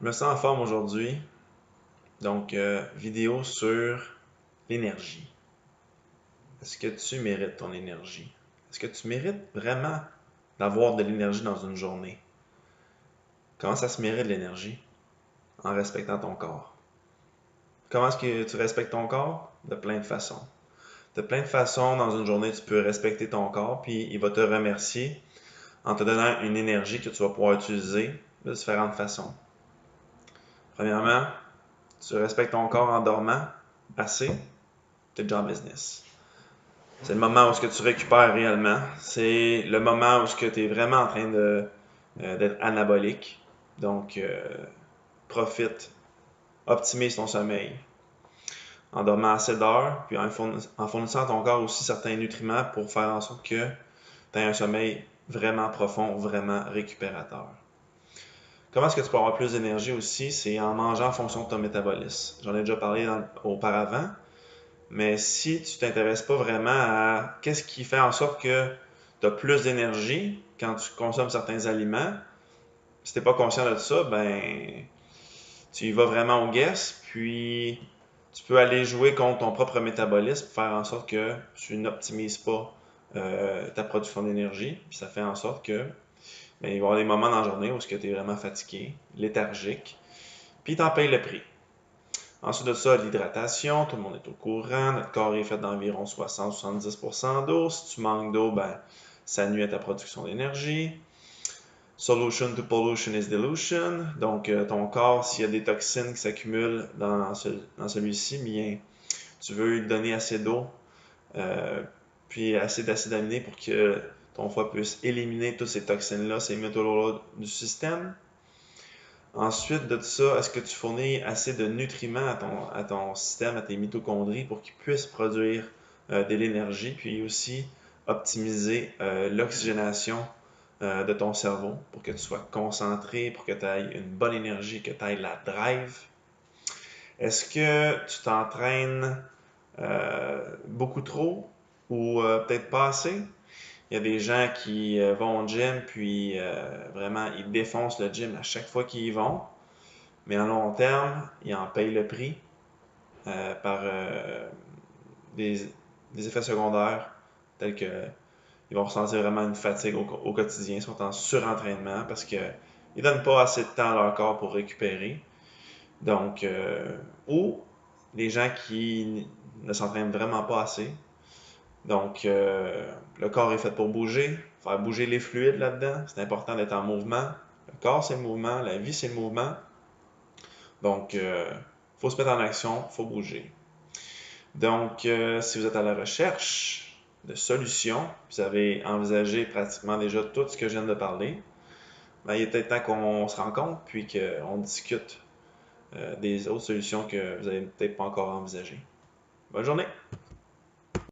Je me sens en forme aujourd'hui, donc vidéo sur l'énergie. Est-ce que tu mérites ton énergie? Est-ce que tu mérites vraiment d'avoir de l'énergie dans une journée? Comment ça se mérite de l'énergie? En respectant ton corps. Comment est-ce que tu respectes ton corps? De plein de façons. De plein de façons, dans une journée, tu peux respecter ton corps, puis il va te remercier en te donnant une énergie que tu vas pouvoir utiliser de différentes façons. Premièrement, tu respectes ton corps en dormant assez, tu es déjà en business. C'est le moment où ce que tu récupères réellement. C'est le moment où ce que tu es vraiment en train d'être anabolique. Donc, profite, optimise ton sommeil en dormant assez d'heures, puis en fournissant à ton corps aussi certains nutriments pour faire en sorte que tu aies un sommeil vraiment profond, vraiment récupérateur. Comment est-ce que tu peux avoir plus d'énergie aussi? C'est en mangeant en fonction de ton métabolisme. J'en ai déjà parlé auparavant. Mais si tu t'intéresses pas vraiment à qu'est-ce qui fait en sorte que tu as plus d'énergie quand tu consommes certains aliments, si tu n'es pas conscient de ça, ben tu y vas vraiment au guess, puis tu peux aller jouer contre ton propre métabolisme, faire en sorte que tu n'optimises pas ta production d'énergie, puis ça fait en sorte que ben, il va y avoir des moments dans la journée où tu es vraiment fatigué, léthargique, puis tu en payes le prix. Ensuite de ça, l'hydratation, tout le monde est au courant. Notre corps est fait d'environ 60-70% d'eau. Si tu manques d'eau, ben, ça nuit à ta production d'énergie. Solution to pollution is dilution. Donc, ton corps, s'il y a des toxines qui s'accumulent dans celui-ci, bien, tu veux lui donner assez d'eau, puis assez d'acides aminés pour que ton foie puisse éliminer toutes ces toxines-là, ces métaux-là du système. Ensuite de ça, est-ce que tu fournis assez de nutriments à ton système, à tes mitochondries pour qu'ils puissent produire de l'énergie, puis aussi optimiser l'oxygénation de ton cerveau pour que tu sois concentré, pour que tu aies une bonne énergie, que tu aies la drive? Est-ce que tu t'entraînes beaucoup trop ou peut-être pas assez? Il y a des gens qui vont au gym, puis vraiment, ils défoncent le gym à chaque fois qu'ils y vont. Mais à long terme, ils en payent le prix par des, des effets secondaires tels que ils vont ressentir vraiment une fatigue au quotidien, ils sont en surentraînement parce qu'ils ne donnent pas assez de temps à leur corps pour récupérer. Donc, ou les gens qui ne s'entraînent vraiment pas assez. Donc, le corps est fait pour bouger, faire bouger les fluides là-dedans. C'est important d'être en mouvement. Le corps, c'est le mouvement. La vie, c'est le mouvement. Donc, faut se mettre en action, faut bouger. Donc, si vous êtes à la recherche de solutions, vous avez envisagé pratiquement déjà tout ce que je viens de parler, ben, il est peut-être temps qu'on se rencontre puis qu'on discute des autres solutions que vous n'avez peut-être pas encore envisagées. Bonne journée!